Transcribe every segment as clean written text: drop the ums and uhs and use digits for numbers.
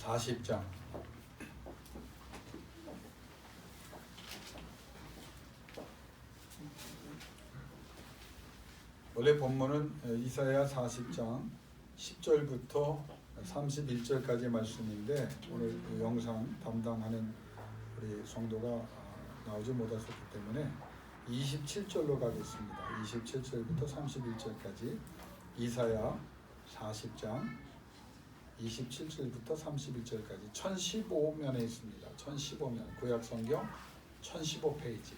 40장. 원래 본문은 이사야 40장 10절부터 31절까지 말씀인데 오늘 영상 담당하는 우리 성도가 나오지 못하셨기 때문에 27절로 가겠습니다. 27절부터 31절까지 이사야 40장 27절부터 31절까지 1015면에 있습니다. 1015면 구약성경 1015페이지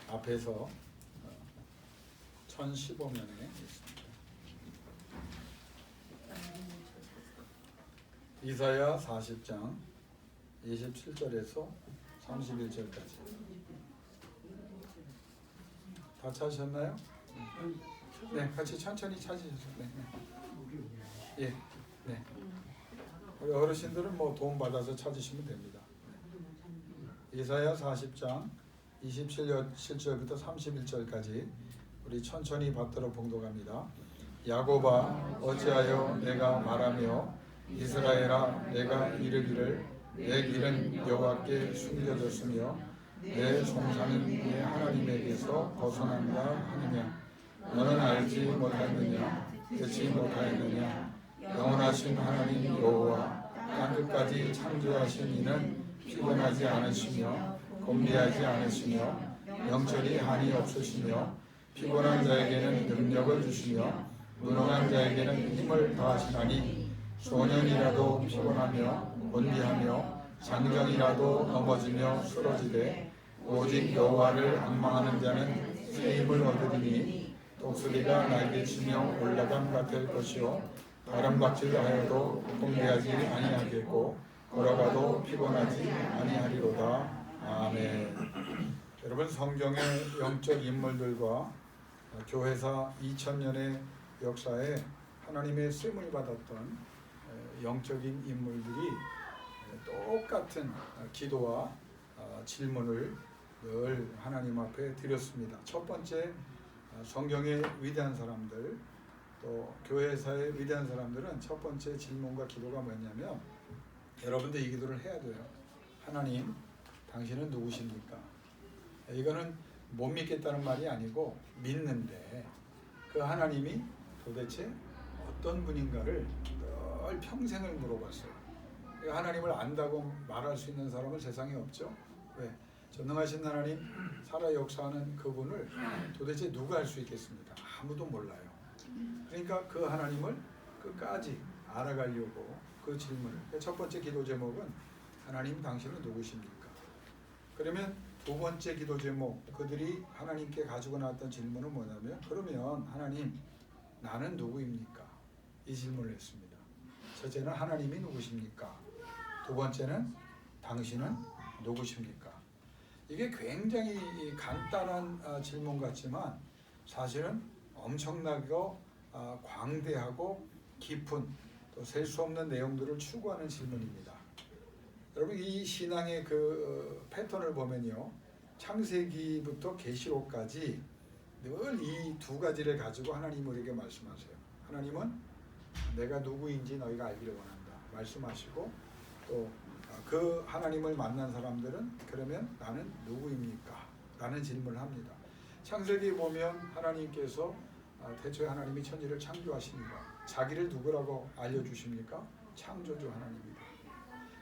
앞에서 1015면에 있습니다. 이사야 40장 27절에서 31절까지 다 찾으셨나요? 네, 같이 천천히 찾으셨어요. 네. 예, 네. 우리 어르신들은 뭐 도움 받아서 찾으시면 됩니다. 이사야 40장 27절부터 31절까지 우리 천천히 받들어 봉독합니다. 야곱아 어찌하여 내가 말하며 이스라엘아 내가 이르기를 내 길은 여호와께 숨겨졌으며 내 송사는 내 하나님에게서 벗어난다 하느냐. 너는 알지 못하느냐 듣지 못하였느냐. 영원하신 하나님 여호와 땅끝까지 창조하신 이는 피곤하지 않으시며 곤비하지 않으시며 영적이 한이 없으시며 피곤한 자에게는 능력을 주시며 무능한 자에게는 힘을 더하시나니 소년이라도 피곤하며 곤비하며 장정이라도 넘어지며 쓰러지되 오직 여호와를 앙망하는 자는 새 힘을 얻으리니 독수리가 날개치며 올라감 같을 것이요 바람박질하여도 곤비하지 아니하겠고 걸어가도 피곤하지 아니하리로다. 아멘. 여러분, 성경의 영적 인물들과 교회사 2000년의 역사에 하나님의 쓰임을 받았던 영적인 인물들이 똑같은 기도와 질문을 늘 하나님 앞에 드렸습니다. 첫 번째, 성경의 위대한 사람들, 또 교회사의 위대한 사람들은 첫 번째 질문과 기도가 뭐냐면, 여러분들 이 기도를 해야 돼요. 하나님, 당신은 누구십니까? 이거는 못 믿겠다는 말이 아니고 믿는데 그 하나님이 도대체 어떤 분인가를 늘 평생을 물어봤어요. 하나님을 안다고 말할 수 있는 사람은 세상에 없죠. 왜? 전능하신 하나님, 살아 역사하는 그분을 도대체 누가 알 수 있겠습니까? 아무도 몰라요. 그러니까 그 하나님을 끝까지 알아가려고 그 질문을, 첫 번째 기도 제목은 하나님 당신은 누구십니까? 그러면 두 번째 기도 제목, 그들이 하나님께 가지고 나왔던 질문은 뭐냐면, 그러면 하나님 나는 누구입니까? 이 질문을 했습니다. 첫째는 하나님이 누구십니까? 두 번째는 당신은 누구십니까? 이게 굉장히 간단한 질문 같지만 사실은 엄청나고 광대하고 깊은 또 셀 수 없는 내용들을 추구하는 질문입니다. 여러분, 이 신앙의 그 패턴을 보면요, 창세기부터 계시록까지 늘 이 두 가지를 가지고 하나님 우리에게 말씀하세요. 하나님은 내가 누구인지 너희가 알기를 원한다 말씀하시고, 또 그 하나님을 만난 사람들은 그러면 나는 누구입니까? 라는 질문을 합니다. 창세기 보면 하나님께서 태초에 하나님이 천지를 창조하십니다. 자기를 누구라고 알려주십니까? 창조주 하나님입니다.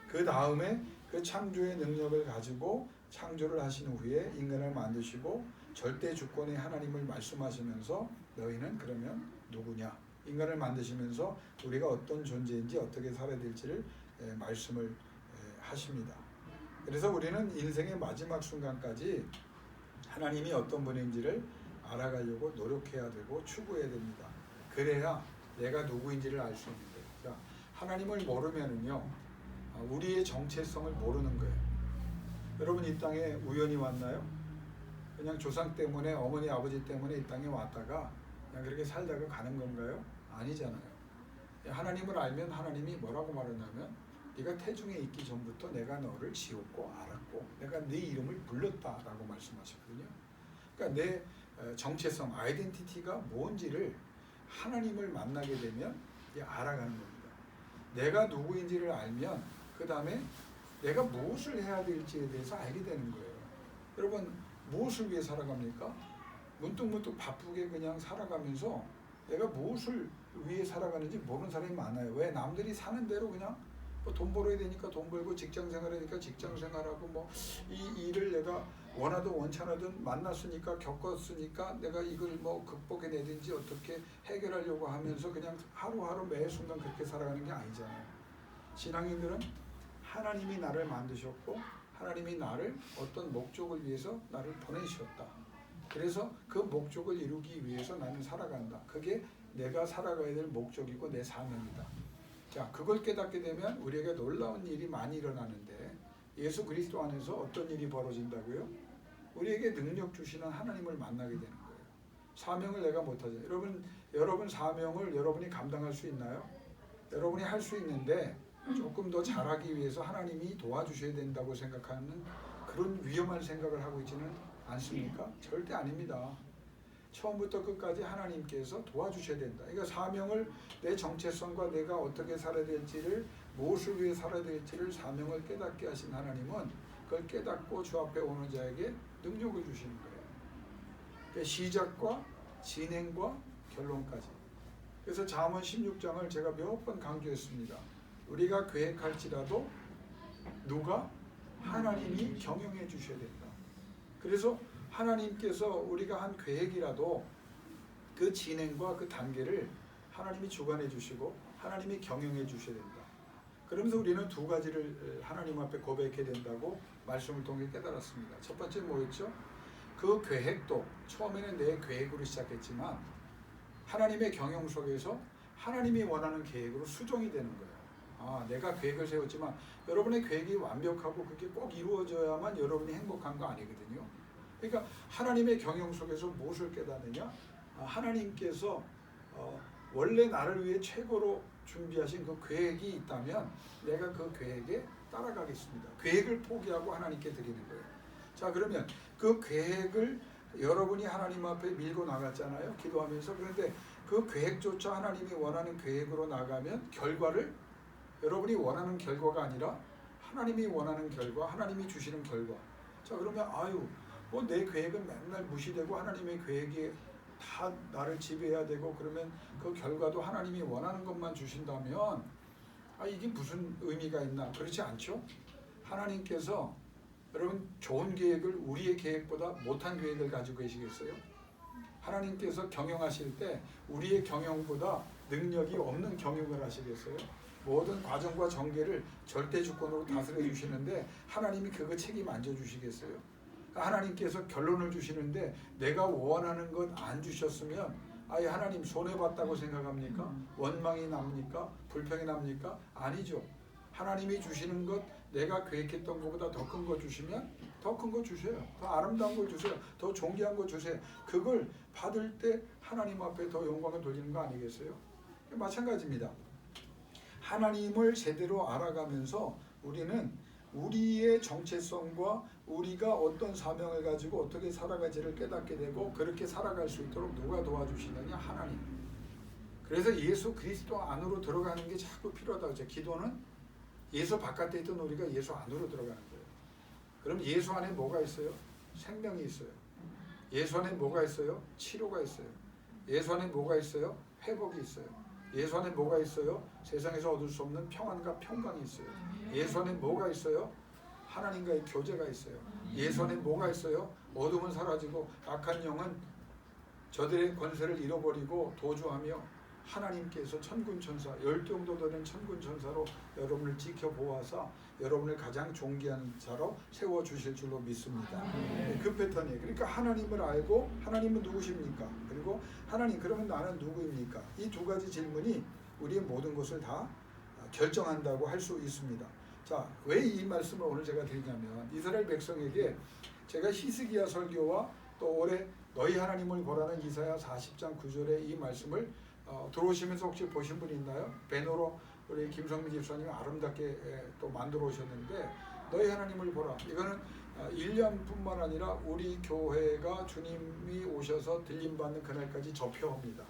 그 다음에 그 창조의 능력을 가지고 창조를 하신 후에 인간을 만드시고 절대 주권의 하나님을 말씀하시면서 너희는 그러면 누구냐? 인간을 만드시면서 우리가 어떤 존재인지 어떻게 살아야 될지를 말씀을 하십니다. 그래서 우리는 인생의 마지막 순간까지 하나님이 어떤 분인지를 알아가려고 노력해야 되고 추구해야 됩니다. 그래야 내가 누구인지를 알 수 있는데, 자, 하나님을 모르면은요, 우리의 정체성을 모르는 거예요. 여러분, 이 땅에 우연히 왔나요? 그냥 조상 때문에, 어머니 아버지 때문에 이 땅에 왔다가 그냥 그렇게 살다가 가는 건가요? 아니잖아요. 하나님을 알면 하나님이 뭐라고 말하냐면, 네가 태중에 있기 전부터 내가 너를 지었고 알았고 내가 네 이름을 불렀다라고 말씀하셨거든요. 그러니까 내 정체성, 아이덴티티가 뭔지를 하나님을 만나게 되면 알아가는 겁니다. 내가 누구인지를 알면 그 다음에 내가 무엇을 해야 될지에 대해서 알게 되는 거예요. 여러분 무엇을 위해 살아갑니까? 문득문득 바쁘게 그냥 살아가면서 내가 무엇을 위해 살아가는지 모르는 사람이 많아요. 왜? 남들이 사는 대로 그냥 뭐 돈 벌어야 되니까 돈 벌고 직장 생활하니까 직장 생활하고 뭐 이 일을 내가 원하든 원찮아든 만났으니까 겪었으니까 내가 이걸 뭐 극복해내든지 어떻게 해결하려고 하면서 그냥 하루하루 매 순간 그렇게 살아가는 게 아니잖아요. 신앙인들은 하나님이 나를 만드셨고 하나님이 나를 어떤 목적을 위해서 나를 보내주셨다. 그래서 그 목적을 이루기 위해서 나는 살아간다. 그게 내가 살아가야 될 목적이고 내 사명이다. 자, 그걸 깨닫게 되면 우리에게 놀라운 일이 많이 일어나는데 예수 그리스도 안에서 어떤 일이 벌어진다고요? 우리에게 능력 주시는 하나님을 만나게 되는 거예요. 사명을 내가 못하죠. 여러분 사명을 여러분이 감당할 수 있나요? 여러분이 할 수 있는데 조금 더 잘하기 위해서 하나님이 도와주셔야 된다고 생각하는 그런 위험한 생각을 하고 있지는 않습니까? 절대 아닙니다. 처음부터 끝까지 하나님께서 도와주셔야 된다. 그러니까 사명을 내 정체성과 내가 어떻게 살아야 될지를 무엇을 위해 살아야 될지를 사명을 깨닫게 하신 하나님은 그걸 깨닫고 주 앞에 오는 자에게 능력을 주시는 거예요. 그러니까 시작과 진행과 결론까지. 그래서 잠언 16장을 제가 몇 번 강조했습니다. 우리가 계획할지라도 누가? 하나님이 경영해 주셔야 된다. 그래서 하나님께서 우리가 한 계획이라도 그 진행과 그 단계를 하나님이 주관해 주시고 하나님이 경영해 주셔야 된다. 그러면서 우리는 두 가지를 하나님 앞에 고백해야 된다고 말씀을 통해 깨달았습니다. 첫 번째 뭐였죠? 그 계획도 처음에는 내 계획으로 시작했지만 하나님의 경영 속에서 하나님이 원하는 계획으로 수정이 되는 거예요. 아, 내가 계획을 세웠지만 여러분의 계획이 완벽하고 그게 꼭 이루어져야만 여러분이 행복한 거 아니거든요. 그러니까 하나님의 경영 속에서 무엇을 깨닫느냐? 하나님께서 원래 나를 위해 최고로 준비하신 그 계획이 있다면 내가 그 계획에 따라가겠습니다. 계획을 포기하고 하나님께 드리는 거예요. 자, 그러면 그 계획을 여러분이 하나님 앞에 밀고 나갔잖아요. 기도하면서. 그런데 그 계획조차 하나님이 원하는 계획으로 나가면 결과를 여러분이 원하는 결과가 아니라 하나님이 원하는 결과, 하나님이 주시는 결과. 자, 그러면 뭐 내 계획은 맨날 무시되고 하나님의 계획이 다 나를 지배해야 되고 그러면 그 결과도 하나님이 원하는 것만 주신다면 이게 무슨 의미가 있나? 그렇지 않죠? 하나님께서 여러분 좋은 계획을 우리의 계획보다 못한 계획을 가지고 계시겠어요? 하나님께서 경영하실 때 우리의 경영보다 능력이 없는 경영을 하시겠어요? 모든 과정과 전개를 절대 주권으로 다스려 주시는데 하나님이 그거 책임 안 져 주시겠어요? 하나님께서 결론을 주시는데 내가 원하는 것 안 주셨으면 하나님 손해봤다고 생각합니까? 원망이 납니까? 불평이 납니까? 아니죠. 하나님이 주시는 것 내가 계획했던 것보다 더 큰 거 주시면 더 큰 거 주세요. 더 아름다운 거 주세요. 더 존귀한 거 주세요. 그걸 받을 때 하나님 앞에 더 영광을 돌리는 거 아니겠어요? 마찬가지입니다. 하나님을 제대로 알아가면서 우리는 우리의 정체성과 우리가 어떤 사명을 가지고 어떻게 살아갈지를 깨닫게 되고 그렇게 살아갈 수 있도록 누가 도와주시느냐? 하나님. 그래서 예수 그리스도 안으로 들어가는 게 자꾸 필요하다고 했죠. 기도는 예수 바깥에 있던 우리가 예수 안으로 들어가는 거예요. 그럼 예수 안에 뭐가 있어요? 생명이 있어요. 예수 안에 뭐가 있어요? 치료가 있어요. 예수 안에 뭐가 있어요? 회복이 있어요. 예수 안에 뭐가 있어요? 세상에서 얻을 수 없는 평안과 평강이 있어요. 예수 안에 뭐가 있어요? 하나님과의 교제가 있어요. 예수 안에 뭐가 있어요? 어둠은 사라지고 악한 영은 저들의 권세를 잃어버리고 도주하며 하나님께서 천군천사 10정도 되는 천군천사로 여러분을 지켜보아서 여러분을 가장 존귀한 자로 세워주실 줄로 믿습니다. 그 패턴이에요. 그러니까 하나님을 알고 하나님은 누구십니까? 그리고 하나님 그러면 나는 누구입니까? 이 두 가지 질문이 우리의 모든 것을 다 결정한다고 할 수 있습니다. 자, 왜 이 말씀을 오늘 제가 드리냐면 이스라엘 백성에게 제가 히스기야 설교와 또 올해 너희 하나님을 보라는 이사야 40장 9절의 이 말씀을 들어오시면서 혹시 보신 분 있나요? 배너로 우리 김성민 집사님이 아름답게 또 만들어 오셨는데 너희 하나님을 보라. 이거는 1년뿐만 아니라 우리 교회가 주님이 오셔서 들림받는 그날까지 저표합니다.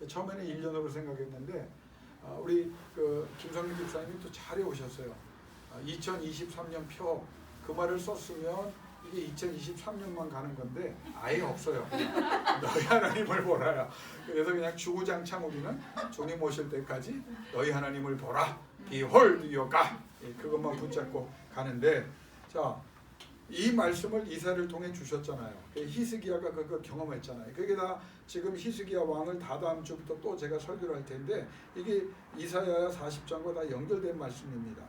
처음에는 1년으로 생각했는데 우리 그 김성민 집사님이 또 잘해 오셨어요. 2023년 표 그 말을 썼으면 이게 2023년만 가는 건데 아예 없어요. 너희 하나님을 보라야. 그래서 그냥 주구장창 우리는 주님 오실 때까지 너희 하나님을 보라. Behold your God. 그것만 붙잡고 가는데, 자, 이 말씀을 이사야를 통해 주셨잖아요. 히스기야가 그거 경험했잖아요. 그게 다 지금 히스기야 왕을 다다음 주부터 또 제가 설교를 할 텐데, 이게 이사야 40장과 다 연결된 말씀입니다.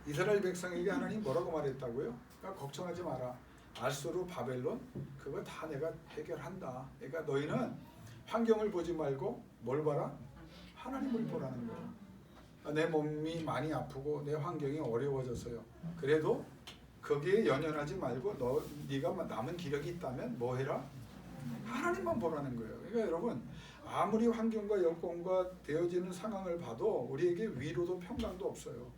이스라엘 백성에게 하나님 뭐라고 말했다고요? 그러니까 걱정하지 마라. 아수르, 바벨론 그거 다 내가 해결한다. 그러니까 너희는 환경을 보지 말고 뭘 봐라? 하나님을 보라는 거예요. 내 몸이 많이 아프고 내 환경이 어려워졌어요. 그래도 거기에 연연하지 말고 네가 남은 기력이 있다면 뭐 해라? 하나님만 보라는 거예요. 그러니까 여러분, 아무리 환경과 여건과 되어지는 상황을 봐도 우리에게 위로도 평강도 없어요.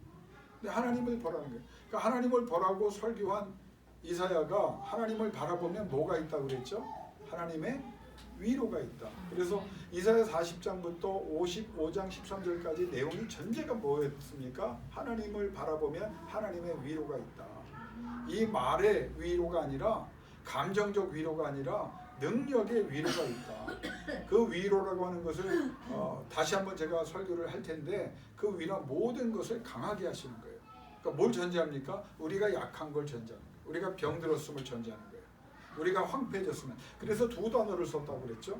근데 하나님을 보라는 거예요. 그러니까 하나님을 보라고 설교한 이사야가 하나님을 바라보면 뭐가 있다고 그랬죠? 하나님의 위로가 있다. 그래서 이사야 40장부터 55장 13절까지 내용이 전제가 뭐였습니까? 하나님을 바라보면 하나님의 위로가 있다. 이 말의 위로가 아니라 감정적 위로가 아니라 능력의 위로가 있다. 그 위로라고 하는 것을 다시 한번 제가 설교를 할 텐데, 그 위로 모든 것을 강하게 하시는 거예요. 그러니까 뭘 전제합니까? 우리가 약한 걸 전제하는 거예요. 우리가 병들었음을 전제하는 거예요. 우리가 황폐해졌으면. 그래서 두 단어를 썼다고 그랬죠.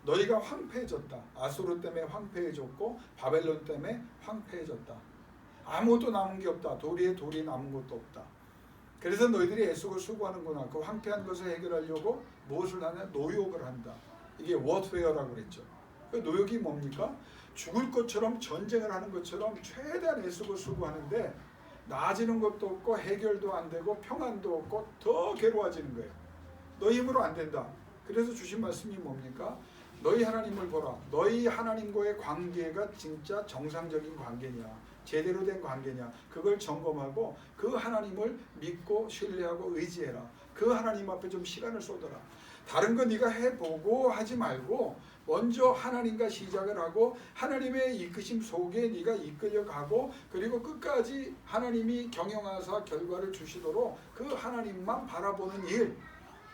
너희가 황폐해졌다. 아수르 때문에 황폐해졌고 바벨론 때문에 황폐해졌다. 아무것도 남은 게 없다. 도리에 돌이 남은 것도 없다. 그래서 너희들이 애쓰고 수고하는구나. 그 황폐한 것을 해결하려고 무엇을 하냐? 노역을 한다. 이게 워트웨어라고 그랬죠. 그 노역이 뭡니까? 죽을 것처럼 전쟁을 하는 것처럼 최대한 애쓰고 수고하는데 나아지는 것도 없고 해결도 안 되고 평안도 없고 더 괴로워지는 거예요. 너희 힘으로 안 된다. 그래서 주신 말씀이 뭡니까? 너희 하나님을 보라. 너희 하나님과의 관계가 진짜 정상적인 관계냐, 제대로 된 관계냐, 그걸 점검하고 그 하나님을 믿고 신뢰하고 의지해라. 그 하나님 앞에 좀 시간을 쏟아라. 다른 거 네가 해보고 하지 말고 먼저 하나님과 시작을 하고 하나님의 이끄심 속에 네가 이끌려가고, 그리고 끝까지 하나님이 경영하사 결과를 주시도록 그 하나님만 바라보는 일.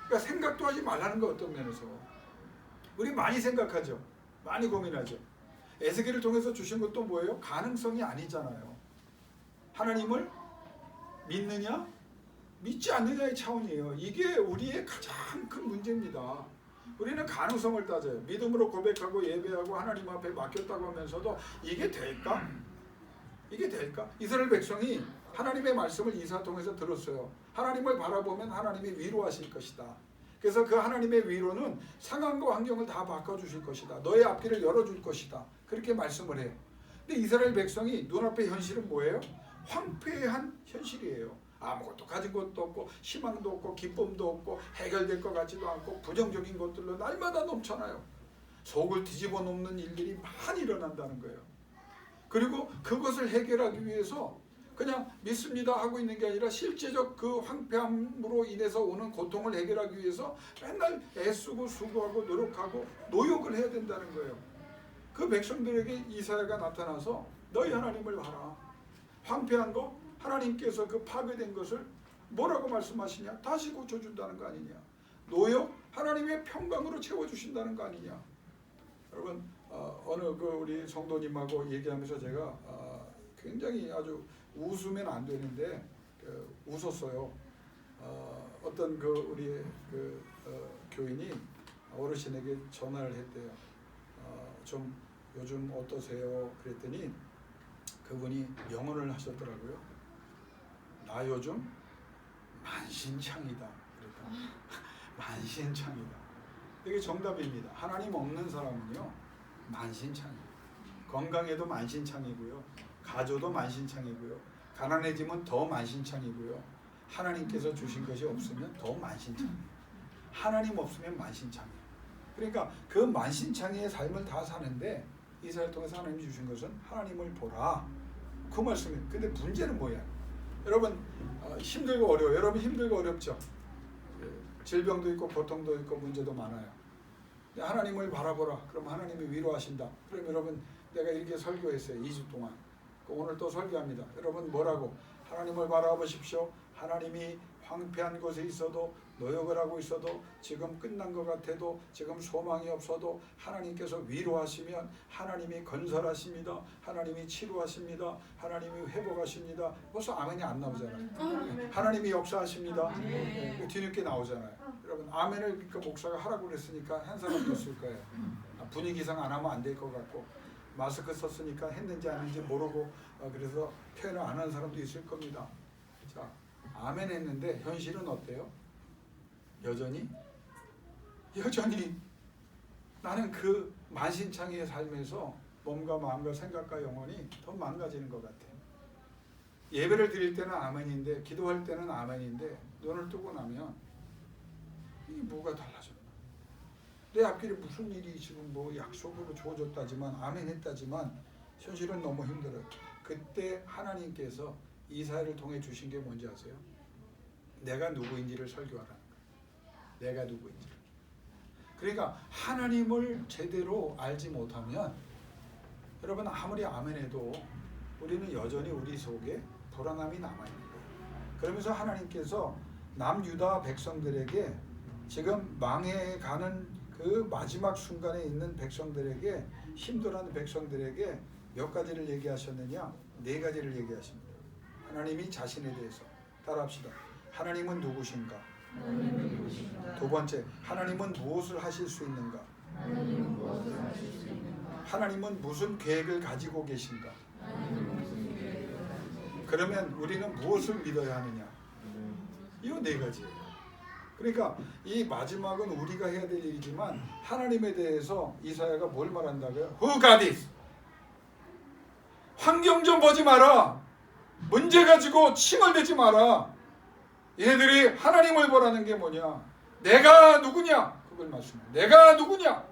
그러니까 생각도 하지 말라는 거. 어떤 면에서 우리 많이 생각하죠. 많이 고민하죠. 에스겔을 통해서 주신 것도 뭐예요? 가능성이 아니잖아요. 하나님을 믿느냐 믿지 않느냐의 차원이에요. 이게 우리의 가장 큰 문제입니다. 우리는 가능성을 따져요. 믿음으로 고백하고 예배하고 하나님 앞에 맡겼다고 하면서도 이게 될까? 이게 될까? 이스라엘 백성이 하나님의 말씀을 이사 통해서 들었어요. 하나님을 바라보면 하나님이 위로하실 것이다. 그래서 그 하나님의 위로는 상황과 환경을 다 바꿔주실 것이다. 너의 앞길을 열어줄 것이다. 그렇게 말씀을 해요. 근데 이스라엘 백성이 눈앞의 현실은 뭐예요? 황폐한 현실이에요. 아무것도 가진 것도 없고 희망도 없고 기쁨도 없고 해결될 것 같지도 않고 부정적인 것들로 날마다 넘쳐나요. 속을 뒤집어 놓는 일들이 많이 일어난다는 거예요. 그리고 그것을 해결하기 위해서 그냥 믿습니다 하고 있는 게 아니라 실제적 그 황폐함으로 인해서 오는 고통을 해결하기 위해서 맨날 애쓰고 수고하고 노력하고 노역을 해야 된다는 거예요. 그 백성들에게 이사야가 나타나서 너희 하나님을 봐라. 황폐한 거 하나님께서 그 파괴된 것을 뭐라고 말씀하시냐? 다시 고쳐준다는 거 아니냐? 노역 하나님의 평강으로 채워주신다는 거 아니냐? 여러분 어느 그 우리 성도님하고 얘기하면서 제가 굉장히 아주 웃으면 안 되는데 웃었어요. 어떤 그 우리 그 교인이 어르신에게 전화를 했대요. 좀 요즘 어떠세요? 그랬더니 그분이 명언을 하셨더라고요. 나 요즘 만신창이다. 그랬더니 만신창이다. 이게 정답입니다. 하나님 없는 사람은요 만신창이에요. 건강에도 만신창이고요, 가져도 만신창이고요, 가난해지면 더 만신창이고요, 하나님께서 주신 것이 없으면 더 만신창이에요. 하나님 없으면 만신창이에요. 그러니까 그 만신창이의 삶을 다 사는데 이사야를 통해서 하나님이 주신 것은 하나님을 보라. 그 말씀이에요. 근데 문제는 뭐야? 여러분 힘들고 어려워요. 여러분 힘들고 어렵죠? 질병도 있고 고통도 있고 문제도 많아요. 하나님을 바라보라. 그럼 하나님이 위로하신다. 그럼 여러분 내가 이렇게 설교했어요. 2주 동안. 오늘 또 설교합니다. 여러분 뭐라고? 하나님을 바라보십시오. 하나님이 황폐한 곳에 있어도 노역을 하고 있어도 지금 끝난 것 같아도 지금 소망이 없어도 하나님께서 위로하시면 하나님이 건설하십니다. 하나님이 치료하십니다. 하나님이 회복하십니다. 벌써 아멘이 안 나오잖아요. 하나님이 역사하십니다. 네, 뒤늦게 나오잖아요. 여러분 아멘을 그 목사가 하라고 그랬으니까 한 사람도 있을 거예요. 분위기상 안 하면 안 될 것 같고 마스크 썼으니까 했는지 안 했는지 모르고 그래서 표현을 안 하는 사람도 있을 겁니다. 자, 아멘 했는데 현실은 어때요? 여전히 나는 그 만신창이의 삶에서 몸과 마음과 생각과 영혼이 더 망가지는 것 같아. 예배를 드릴 때는 아멘인데 기도할 때는 아멘인데 눈을 뜨고 나면 이게 뭐가 달라졌나? 내 앞길에 무슨 일이 지금 뭐 약속으로 주어졌다지만 아멘 했다지만 현실은 너무 힘들어요. 그때 하나님께서 이사야를 통해 주신 게 뭔지 아세요? 내가 누구인지를 설교하라는 거예요. 내가 누구인지. 그러니까 하나님을 제대로 알지 못하면 여러분 아무리 아멘해도 우리는 여전히 우리 속에 불안함이 남아있는 거예요. 그러면서 하나님께서 남유다 백성들에게 지금 망해가는 그 마지막 순간에 있는 백성들에게 힘들어하는 백성들에게 몇 가지를 얘기하셨느냐? 4가지를 얘기하십니다. 하나님이 자신에 대해서 따라합시다. 하나님은 누구신가? 두 번째, 하나님은 무엇을 하실 수 있는가? 하나님은 무슨 계획을 가지고 계신가? 그러면 우리는 무엇을 믿어야 하느냐? 이 4가지예요. 그러니까 이 마지막은 우리가 해야 될 일이지만 하나님에 대해서 이사야가 뭘 말한다고요? Who got it? 환경 좀 보지 마라. 문제 가지고 칭얼대지 마라. 얘네들이 하나님을 보라는 게 뭐냐? 내가 누구냐? 그걸 말씀해. 내가 누구냐?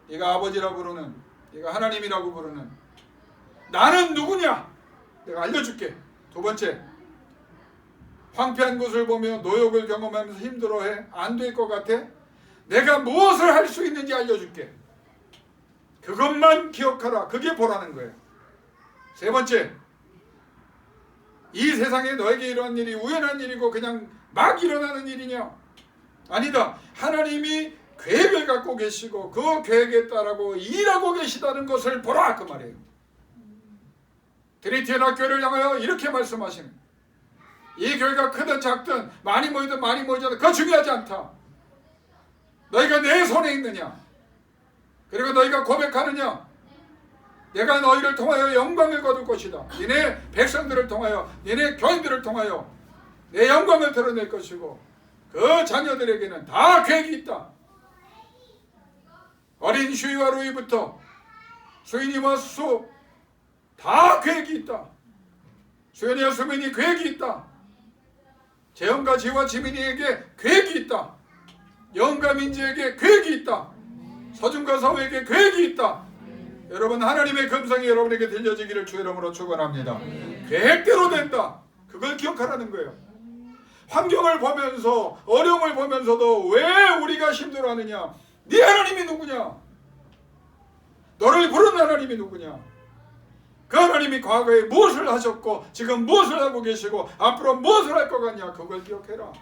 얘가 아버지라고 부르는, 얘가 하나님이라고 부르는 나는 누구냐? 내가 알려줄게. 두 번째, 황폐한 곳을 보며 노역을 경험하면서 힘들어해? 안 될 것 같아? 내가 무엇을 할 수 있는지 알려줄게. 그것만 기억하라. 그게 보라는 거예요. 세 번째, 이 세상에 너에게 이러한 일이 우연한 일이고 그냥 막 일어나는 일이냐? 아니다. 하나님이 계획을 갖고 계시고 그 계획에 따라고 일하고 계시다는 것을 보라 그 말이에요. 트리티엔 학교를 향하여 이렇게 말씀하시는, 이 교회가 크든 작든 많이 모이든 많이 모이지 않든 그거 중요하지 않다. 너희가 내 손에 있느냐? 그리고 너희가 고백하느냐? 내가 너희를 통하여 영광을 거둘 것이다. 너네 백성들을 통하여, 너네 교인들을 통하여 내 영광을 드러낼 것이고 그 자녀들에게는 다 계획이 있다. 어린 슈이와 루이부터 수인이와 수 다 계획이 있다. 수연이와 수민이 계획이 있다. 재영과 지와 지민이에게 계획이 있다. 영과 민지에게 계획이 있다. 서준과 서우에게 계획이 있다. 여러분 하나님의 금성이 여러분에게 들려지기를 주 이름으로 축원합니다. 계획대로 된다. 그걸 기억하라는 거예요. 환경을 보면서 어려움을 보면서도 왜 우리가 힘들어하느냐? 네 하나님이 누구냐? 너를 부른 하나님이 누구냐? 그 하나님이 과거에 무엇을 하셨고 지금 무엇을 하고 계시고 앞으로 무엇을 할 것 같냐? 그걸 기억해라.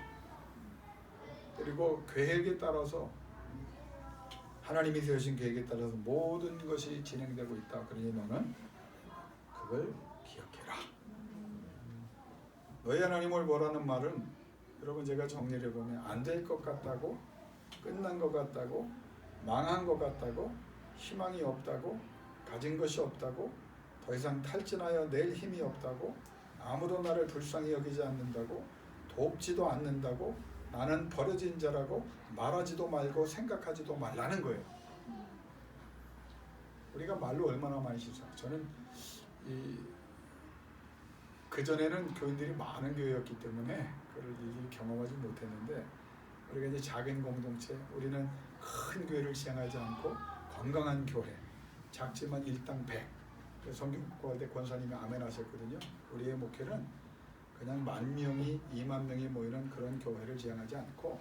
그리고 계획에 따라서 하나님이 세우신 계획에 따라서 모든 것이 진행되고 있다. 그러니 너는 그걸 기억해라. 너희 하나님을 보라는 말은 여러분 제가 정리를 해보면 안 될 것 같다고, 끝난 것 같다고, 망한 것 같다고, 희망이 없다고, 가진 것이 없다고, 더 이상 탈진하여 낼 힘이 없다고, 아무도 나를 불쌍히 여기지 않는다고, 돕지도 않는다고, 나는 버려진 자라고 말하지도 말고 생각하지도 말라는 거예요. 우리가 말로 얼마나 많이 실수해요. 저는 그전에는 교인들이 많은 교회였기 때문에 그걸 일일이 경험하지 못했는데 우리가 이제 작은 공동체, 우리는 큰 교회를 지향하지 않고 건강한 교회, 작지만 일당 100. 성경 공부할 때 권사님이 아멘 하셨거든요. 우리의 목회는 그냥 10,000명이 20,000명이 모이는 그런 교회를 지향하지 않고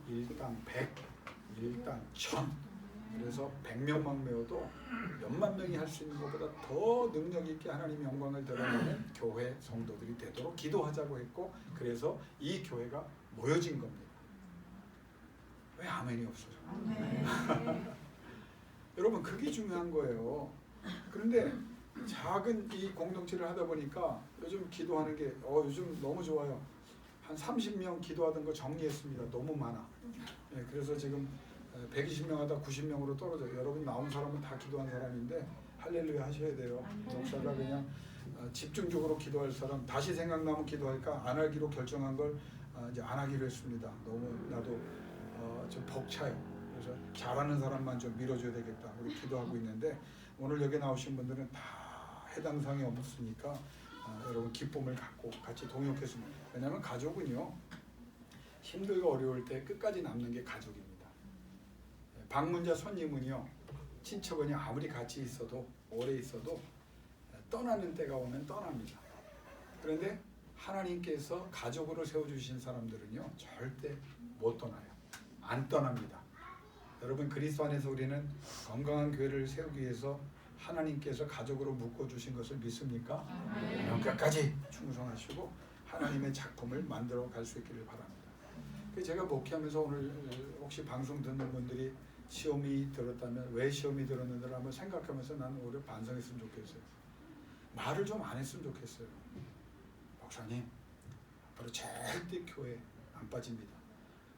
일당 100, 일당 1000 그래서 100명만 메워도 몇만 명이 할 수 있는 것보다 더 능력 있게 하나님의 영광을 드러내는 교회 성도들이 되도록 기도하자고 했고, 그래서 이 교회가 모여진 겁니다. 왜 아멘이 없어요? 여러분, 그게 중요한 거예요. 그런데 작은 이 공동체를 하다 보니까 요즘 기도하는 게 요즘 너무 좋아요. 한 30명 기도하던 거 정리했습니다. 너무 많아. 네, 그래서 지금 120명 하다 90명으로 떨어져요. 여러분 나온 사람은 다 기도한 사람인데 할렐루야 하셔야 돼요. 목사가 그냥 집중적으로 기도할 사람, 다시 생각나면 기도할까 안 하기로 결정한 걸 이제 안 하기로 했습니다. 너무 나도 좀 벅차요. 그래서 잘하는 사람만 좀 밀어줘야 되겠다. 우리 기도하고 있는데, 오늘 여기 나오신 분들은 다 해당 사항이 없으니까 여러분 기쁨을 갖고 같이 동역했습니다. 왜냐하면 가족은요, 힘들고 어려울 때 끝까지 남는 게 가족입니다. 방문자 손님은요, 친척은요, 아무리 같이 있어도 오래 있어도 떠나는 때가 오면 떠납니다. 그런데 하나님께서 가족으로 세워주신 사람들은요, 절대 못 떠나요. 안 떠납니다. 여러분, 그리스도 안에서 우리는 건강한 교회를 세우기 위해서 하나님께서 가족으로 묶어주신 것을 믿습니까? 끝까지 충성하시고 하나님의 작품을 만들어 갈 수 있기를 바랍니다. 제가 목회하면서 오늘 혹시 방송 듣는 분들이 시험이 들었다면 왜 시험이 들었는지를 한번 생각하면서 나는 오히려 반성했으면 좋겠어요. 말을 좀 안 했으면 좋겠어요. 목사님, 앞으로 절대 교회 안 빠집니다.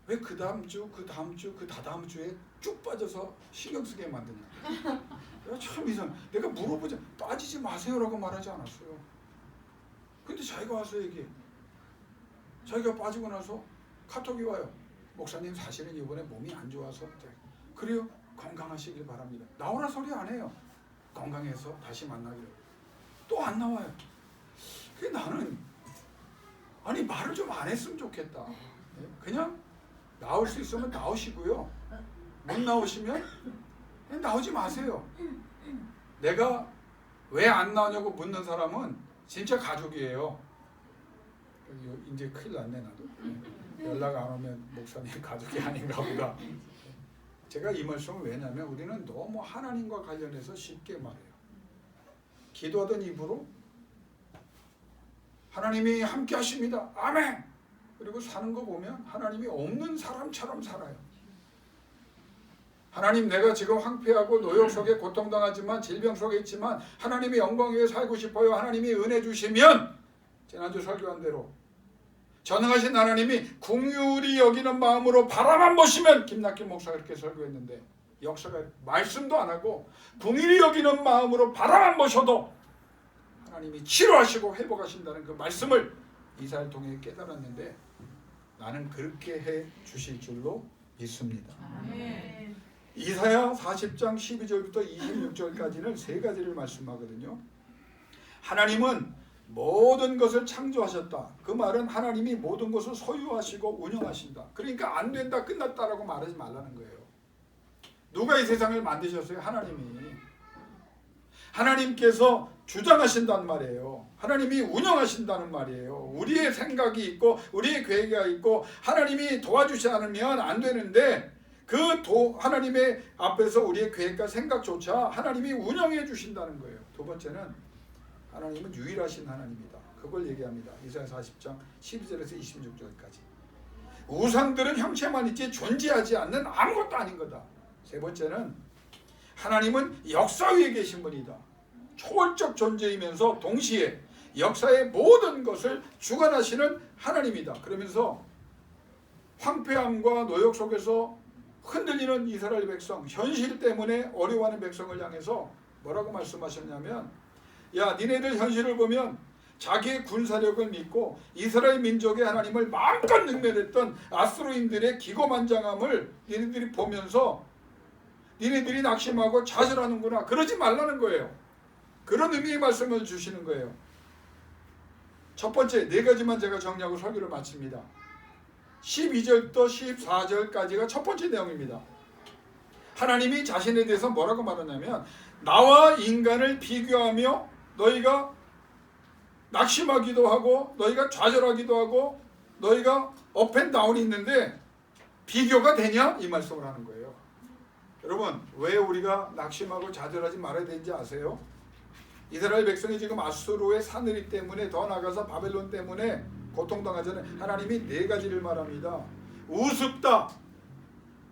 왜 그 다음 주, 그 다음 주, 그 다다음 주에 쭉 빠져서 신경 쓰게 만드냐. 내가 참 이상. 내가 물어보자. 빠지지 마세요라고 말하지 않았어요. 근데 자기가 와서 얘기해. 자기가 빠지고 나서 카톡이 와요. 목사님, 사실은 이번에 몸이 안 좋아서. 그래요? 건강하시길 바랍니다. 나오라 소리 안 해요. 건강해서 다시 만나기로. 또 안 나와요. 그게 나는 아니 말을 좀 안 했으면 좋겠다. 그냥 나올 수 있으면 나오시고요. 못 나오시면 그냥 나오지 마세요. 내가 왜 안 나오냐고 묻는 사람은 진짜 가족이에요. 이제 큰일 났네 나도. 연락 안 오면 목사님 가족이 아닌가 보다. 제가 이 말씀을 왜냐면 우리는 너무 하나님과 관련해서 쉽게 말해요. 기도하던 입으로 하나님이 함께 하십니다. 아멘! 그리고 사는 거 보면 하나님이 없는 사람처럼 살아요. 하나님, 내가 지금 황폐하고 노역 속에 고통당하지만 질병 속에 있지만 하나님의 영광 위에 살고 싶어요. 하나님이 은혜 주시면, 지난주 설교한 대로 전능하신 하나님이 긍휼히 여기는 마음으로 바라만 보시면, 김낙길 목사가 이렇게 설교했는데 역사가 말씀도 안 하고 긍휼히 여기는 마음으로 바라만 보셔도 하나님이 치료하시고 회복하신다는 그 말씀을 이사야를 통해 깨달았는데, 나는 그렇게 해 주실 줄로 믿습니다. 아멘. 이사야 40장 12절부터 26절까지는 세 가지를 말씀하거든요. 하나님은 모든 것을 창조하셨다. 그 말은 하나님이 모든 것을 소유하시고 운영하신다. 그러니까 안 된다, 끝났다라고 말하지 말라는 거예요. 누가 이 세상을 만드셨어요? 하나님이. 하나님께서 주장하신다는 말이에요. 하나님이 운영하신다는 말이에요. 우리의 생각이 있고 우리의 계획이 있고 하나님이 도와주지 않으면 안 되는데, 하나님의 앞에서 우리의 계획과 생각조차 하나님이 운영해 주신다는 거예요. 두 번째는 하나님은 유일하신 하나님이다. 그걸 얘기합니다. 이사야 40장 12절에서 26절까지. 우상들은 형체만 있지 존재하지 않는 아무것도 아닌 거다. 세 번째는 하나님은 역사 위에 계신 분이다. 초월적 존재이면서 동시에 역사의 모든 것을 주관하시는 하나님이다. 그러면서 황폐함과 노역 속에서 흔들리는 이스라엘 백성, 현실 때문에 어려워하는 백성을 향해서 뭐라고 말씀하셨냐면, 야, 니네들 현실을 보면 자기의 군사력을 믿고 이스라엘 민족의 하나님을 마음껏 능멸했던 아수르인들의 기고만장함을 니네들이 보면서 니네들이 낙심하고 좌절하는구나. 그러지 말라는 거예요. 그런 의미의 말씀을 주시는 거예요. 첫 번째, 네 가지만 제가 정리하고 설교를 마칩니다. 12절부터 14절까지가 첫 번째 내용입니다. 하나님이 자신에 대해서 뭐라고 말하냐면, 나와 인간을 비교하며 너희가 낙심하기도 하고 너희가 좌절하기도 하고 너희가 업앤다운이 있는데 비교가 되냐? 이 말씀을 하는 거예요. 여러분 왜 우리가 낙심하고 좌절하지 말아야 되는지 아세요? 이스라엘 백성이 지금 아수르의 산으리 때문에 더 나아가서 바벨론 때문에 고통당하잖아요. 하나님이 네 가지를 말합니다. 우습다,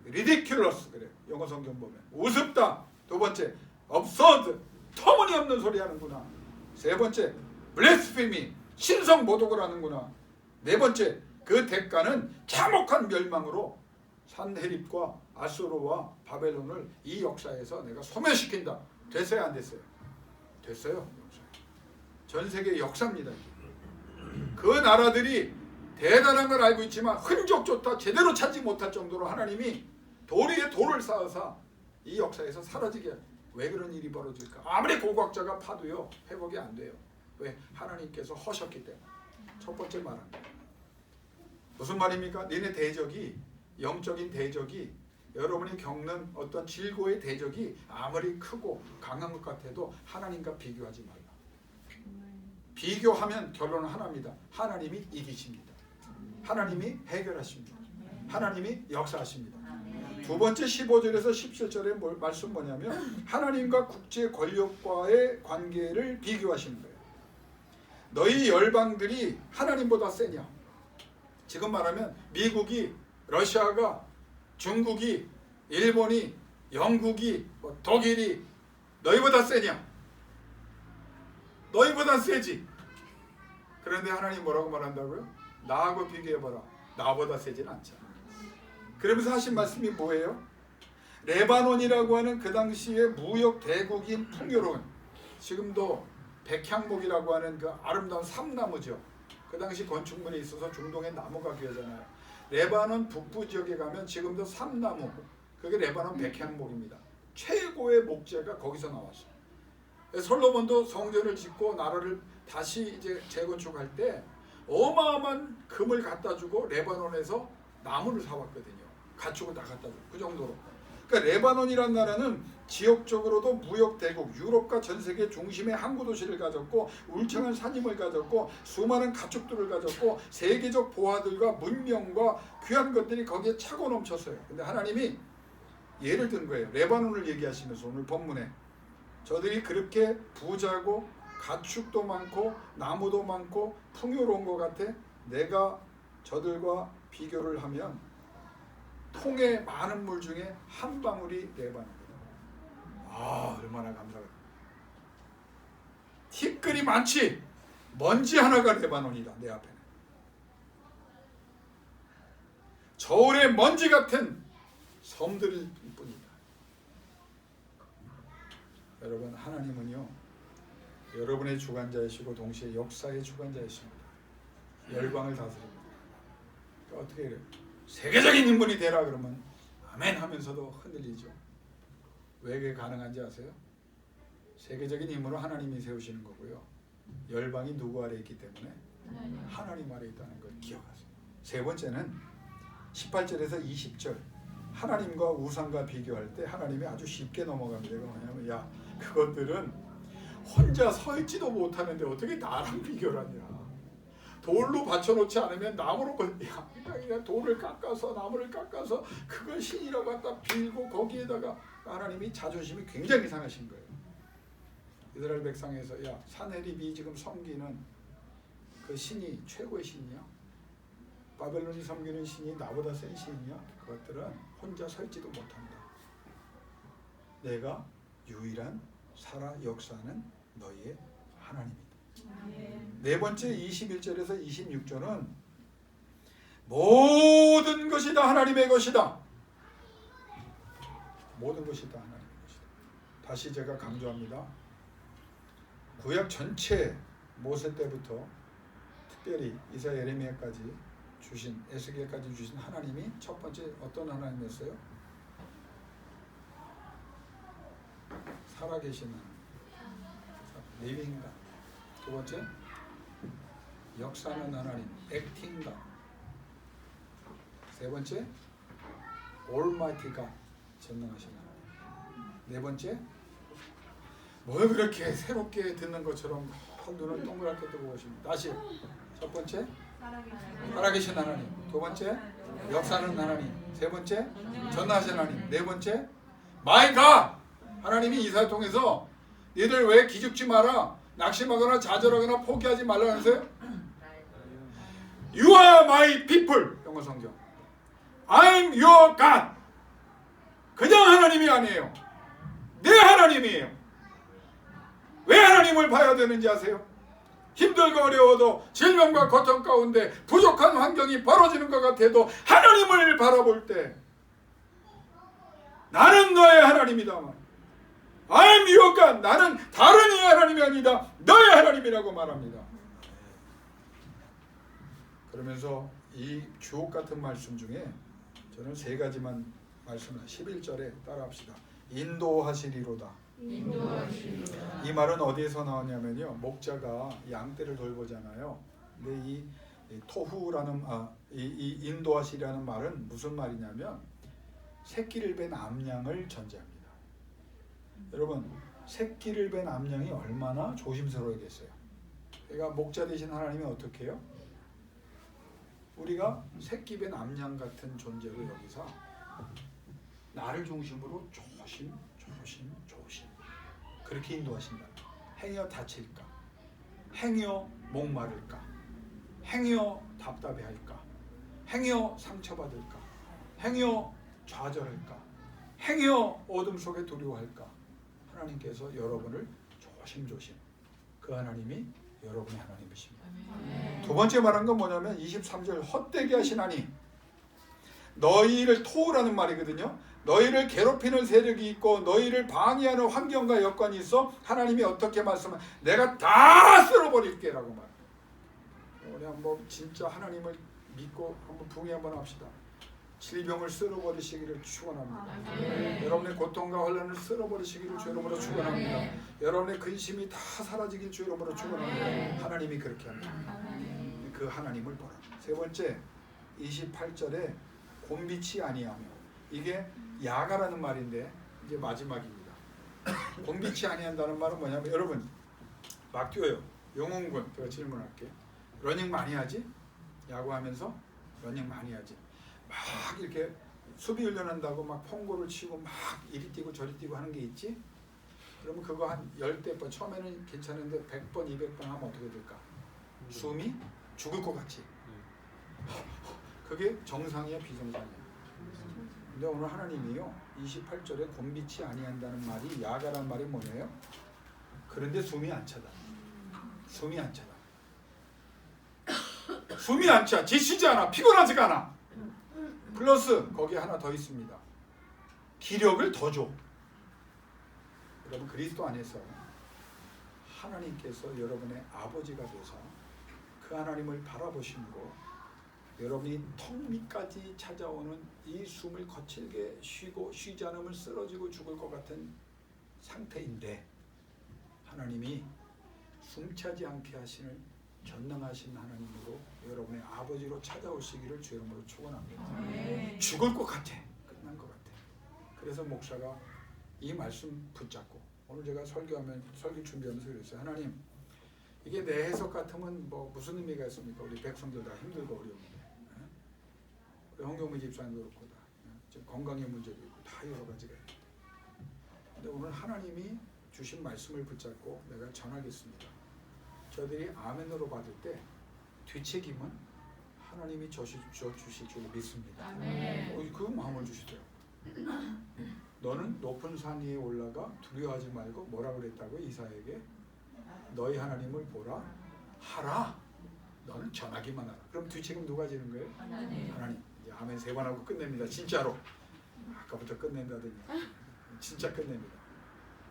ridiculous 그래. 영어 성경 보면 우습다. 두 번째, absurd, 터무니없는 소리 하는구나. 세 번째, blasphemy, 신성 모독을 하는구나. 네 번째, 그 대가는 참혹한 멸망으로 산헤립과 아수르와 바벨론을 이 역사에서 내가 소멸시킨다. 됐어요, 안 됐어요? 됐어요. 전 세계 역사입니다. 그 나라들이 대단한 걸 알고 있지만 흔적조차 제대로 찾지 못할 정도로 하나님이 돌 위에 돌을 쌓아서 이 역사에서 사라지게. 왜 그런 일이 벌어질까? 아무리 고고학자가 파도요 회복이 안 돼요. 왜? 하나님께서 허셨기 때문에. 첫 번째 말합니다. 무슨 말입니까? 너네 대적이, 영적인 대적이, 여러분이 겪는 어떤 질고의 대적이 아무리 크고 강한 것 같아도 하나님과 비교하지 말라. 비교하면 결론은 하나입니다. 하나님이 이기십니다. 하나님이 해결하십니다. 하나님이 역사하십니다. 두 번째 15절에서 17절의 말씀 뭐냐면 하나님과 국제 권력과의 관계를 비교하시는 거예요. 너희 열방들이 하나님보다 세냐? 지금 말하면 미국이, 러시아가, 중국이, 일본이, 영국이, 독일이 너희보다 세냐? 너희보다 세지. 그런데 하나님 뭐라고 말한다고요? 나하고 비교해봐라. 나보다 세진 않잖아. 그러면서 하신 말씀이 뭐예요? 레바논이라고 하는 그 당시에 무역 대국인 풍요로운, 지금도 백향목이라고 하는 그 아름다운 삼나무죠. 그 당시 건축물에 있어서 중동에 나무가 귀하잖아요. 레바논 북부 지역에 가면 지금도 삼나무, 그게 레바논 백향목입니다. 최고의 목재가 거기서 나왔어요. 솔로몬도 성전을 짓고 나라를 다시 이제 재건축할 때 어마어마한 금을 갖다 주고 레바논에서 나무를 사왔거든요. 가축을 다 갖다 주고 그 정도로. 그러니까 레바논이라는 나라는 지역적으로도 무역 대국, 유럽과 전 세계 중심의 항구 도시를 가졌고 울창한 산임을 가졌고 수많은 가축들을 가졌고 세계적 보화들과 문명과 귀한 것들이 거기에 차고 넘쳤어요. 근데 하나님이 예를 든 거예요. 레바논을 얘기하시면서 오늘 본문에 저들이 그렇게 부자고 가축도 많고 나무도 많고 풍요로운 것 같아. 내가 저들과 비교를 하면 통의 많은 물 중에 한 방울이 레바논이다. 아, 얼마나 감사하다. 티끌이 많지 먼지 하나가 레바논이다. 내 앞에는 저울의 먼지 같은 섬들일 뿐이다. 여러분, 하나님은요 여러분의 주관자이시고 동시에 역사의 주관자이십니다. 열방을 다스립니다. 그러니까 어떻게 그래요? 세계적인 인물이 되라 그러면 아멘 하면서도 흔들리죠. 왜 그게 가능한지 아세요? 세계적인 인물은 하나님이 세우시는 거고요. 열방이 누구 아래 있기 때문에 하나님 아래 있다는 걸 기억하세요. 세 번째는 18절에서 20절 하나님과 우상과 비교할 때 하나님이 아주 쉽게 넘어갑니다. 이거 뭐냐면 야, 그것들은 혼자 서 있지도 못하는데 어떻게 나랑 비교를 하냐. 돌로 받쳐놓지 않으면 나무로 그냥 돌을 깎아서 나무를 깎아서 그걸 신이라고 갖다 빌고 거기에다가 하나님이 자존심이 굉장히 상하신 거예요. 이스라엘 백성에서 야, 산헤립이 지금 섬기는 그 신이 최고의 신이야? 바벨론이 섬기는 신이 나보다 센 신이냐? 그것들은 혼자 서 있지도 못한다. 내가 유일한 살아 역사하는 너희의 하나님이다. 네 번째 21절에서 26절은 모든 것이 다 하나님의 것이다. 모든 것이 다 하나님의 것이다. 다시 제가 강조합니다. 구약 전체 모세 때부터 특별히 이사야 예레미야까지 주신, 에스겔까지 주신 하나님이 첫 번째 어떤 하나님이었어요? 살아계신 하나님, 리빙 갓. 두 번째, 역사하는 하나님, 액팅 갓. 세 번째, 올마이티 갓, 전능하신 하나님. 네 번째, 뭘 그렇게 새롭게 듣는 것처럼 눈을 동그랗게 뜨고 오십니다. 다시 첫 번째, 살아계신 하나님. 두 번째, 역사하는 하나님. 세 번째, 전능하신 하나님. 네 번째, 마이 갓! 하나님이 이사야 통해서 너희들 왜 기죽지 마라, 낙심하거나 좌절하거나 포기하지 말라면서요? You are my people. 영어 성경. I'm your God. 그냥 하나님이 아니에요. 내 하나님이에요. 왜 하나님을 봐야 되는지 아세요? 힘들고 어려워도 질병과 고통 가운데 부족한 환경이 벌어지는 것 같아도 하나님을 바라볼 때 나는 너의 하나님이다. I'm your God. 나는 다른 이의 하나님이 아니다. 너의 하나님이라고 말합니다. 그러면서 이 주옥 같은 말씀 중에 저는 세 가지만 말씀을 11절에 따라합시다. 인도하시리로다. 이 말은 어디에서 나오냐면요, 목자가 양떼를 돌보잖아요. 근데 이 토후라는 이 인도하시라는 말은 무슨 말이냐면 새끼를 뺀 암양을 전제합니다. 여러분, 새끼를 뺀 암양이 얼마나 조심스러워야겠어요. 그러니까 목자 되신 하나님이 어떻게 해요? 우리가 새끼 뺀 암양 같은 존재로 여기서 나를 중심으로 조심 그렇게 인도하신다. 행여 다칠까? 행여 목마를까? 행여 답답해할까? 행여 상처받을까? 행여 좌절할까? 행여 어둠 속에 두려워할까? 하나님께서 여러분을 조심조심, 그 하나님이 여러분의 하나님이십니다. 두 번째 말한 건 뭐냐면 23절 헛되게 하시나니, 너희를 토우라는 말이거든요. 너희를 괴롭히는 세력이 있고 너희를 방해하는 환경과 여건이 있어 하나님이 어떻게 말씀하면 내가 다 쓸어버릴게 라고 말해요. 우리 한번 진짜 하나님을 믿고 한번 부흥 한번 합시다. 질병을 쓸어버리시기를 축원합니다. 여러분의 고통과 혼란을 쓸어버리시기를 주 이름으로 축원합니다. 여러분의 근심이 다 사라지길 주 이름으로 축원합니다. 하나님이 그렇게 합니다. 그 하나님을 보라. 세 번째 28절에 곤비치 아니하며, 이게 야가라는 말인데 이제 마지막입니다. 곤비치 아니한다는 말은 뭐냐면, 여러분 막 뛰어요. 용홍군, 제가 질문할게요. 러닝 많이 하지? 야구하면서 러닝 많이 하지? 막 이렇게 수비 훈련한다고 막 펑고를 치고 막 이리 뛰고 저리 뛰고 하는 게 있지? 그러면 그거 한 10대 번, 처음에는 괜찮은데 100번, 200번 하면 어떻게 될까? 숨이 죽을 것 같지? 그게 정상이야, 비정상이야? 근데 오늘 하나님이요 28절에 곤비치 아니한다는 말이, 야가란 말이 뭐냐요? 그런데 숨이 안 차다. 숨이 안 차다. 숨이 안 차. 지치지 않아. 피곤하지가 않아. 플러스 거기에 하나 더 있습니다. 기력을 더 줘. 여러분, 그리스도 안에서 하나님께서 여러분의 아버지가 돼서 그 하나님을 바라보시고 여러분이 턱 밑까지 찾아오는 이 숨을 거칠게 쉬고 쉬지 않으면 쓰러지고 죽을 것 같은 상태인데, 하나님이 숨차지 않게 하시는 전능하신 하나님으로 여러분의 아버지로 찾아오시기를 주 이름으로 축원합니다. 죽을 것 같아. 끝난 것 같아. 그래서 목사가 이 말씀 붙잡고 오늘 제가 설교 준비하면서 그랬어요. 하나님, 이게 내 해석 같으면 뭐 무슨 의미가 있습니까? 우리 백성들 다 힘들고 어려운데, 우리 홍경미 집사님도 그렇고 다 지금 건강의 문제도 있고 다 여러 가지가 있고, 근데 오늘 하나님이 주신 말씀을 붙잡고 내가 전하겠습니다. 저들이 아멘으로 받을 때 뒤책임은 하나님이 주실 줄 믿습니다. 그 마음을 주시더라고요. 너는 높은 산 위에 올라가 두려워하지 말고 뭐라 그랬다고? 이사에게 너희 하나님을 보라 하라. 너는 전하기만 하라. 그럼 뒤책임 누가 지는 거예요? 하나님. 이제 아멘 3번 하고 끝냅니다. 진짜로. 아까부터 끝낸다더니 진짜 끝냅니다.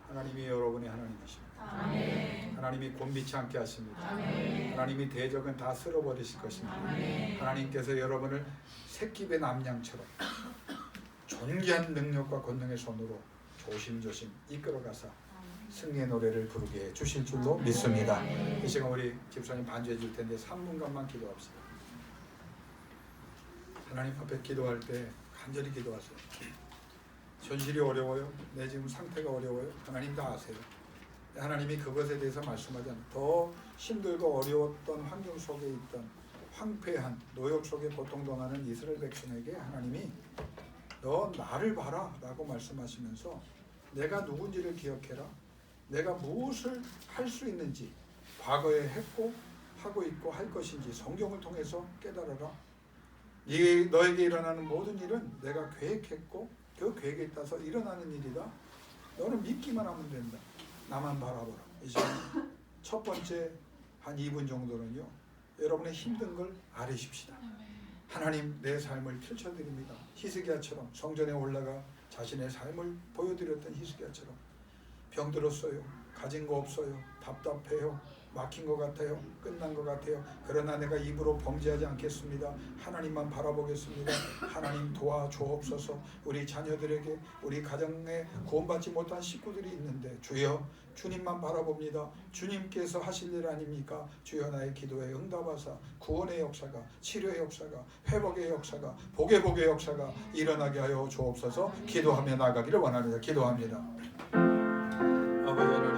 하나님이 여러분의 하나님이십니다. 아멘. 하나님이 곤비치 않게 하십니다. 아멘. 하나님이 대적은 다 쓸어버리실 것입니다. 아멘. 하나님께서 여러분을 새끼된 암양처럼 존귀한 능력과 권능의 손으로 조심조심 이끌어가사 승리의 노래를 부르게 해 주실 줄로 믿습니다. 이 시간 우리 집사님 반주해 줄 텐데 3분간만 기도합시다. 하나님 앞에 기도할 때 간절히 기도하세요. 현실이 어려워요. 내 지금 상태가 어려워요. 하나님 다 아세요. 하나님이 그것에 대해서 말씀하지 않아요. 더 힘들고 어려웠던 환경 속에 있던 황폐한 노역 속에 고통당하는 이스라엘 백성에게 하나님이 너 나를 봐라 라고 말씀하시면서 내가 누군지를 기억해라. 내가 무엇을 할 수 있는지, 과거에 했고 하고 있고 할 것인지 성경을 통해서 깨달아라. 너에게 일어나는 모든 일은 내가 계획했고 그 계획에 따라서 일어나는 일이다. 너는 믿기만 하면 된다. 나만 바라보라. 이제 첫 번째 한 2분 정도는요, 여러분의 힘든 걸 아뢰십시다. 하나님, 내 삶을 펼쳐드립니다. 히스기야처럼 성전에 올라가 자신의 삶을 보여드렸던 히스기야처럼 병들었어요. 가진 거 없어요. 답답해요. 막힌 것 같아요. 끝난 것 같아요. 그러나 내가 입으로 범죄하지 않겠습니다. 하나님만 바라보겠습니다. 하나님 도와주옵소서. 우리 자녀들에게, 우리 가정에 구원받지 못한 식구들이 있는데 주여, 주님만 바라봅니다. 주님께서 하실 일 아닙니까? 주여, 나의 기도에 응답하사 구원의 역사가, 치료의 역사가, 회복의 역사가, 복의 역사가 일어나게 하여 주옵소서. 기도하며 나가기를 원합니다. 기도합니다. 아버지 하나님,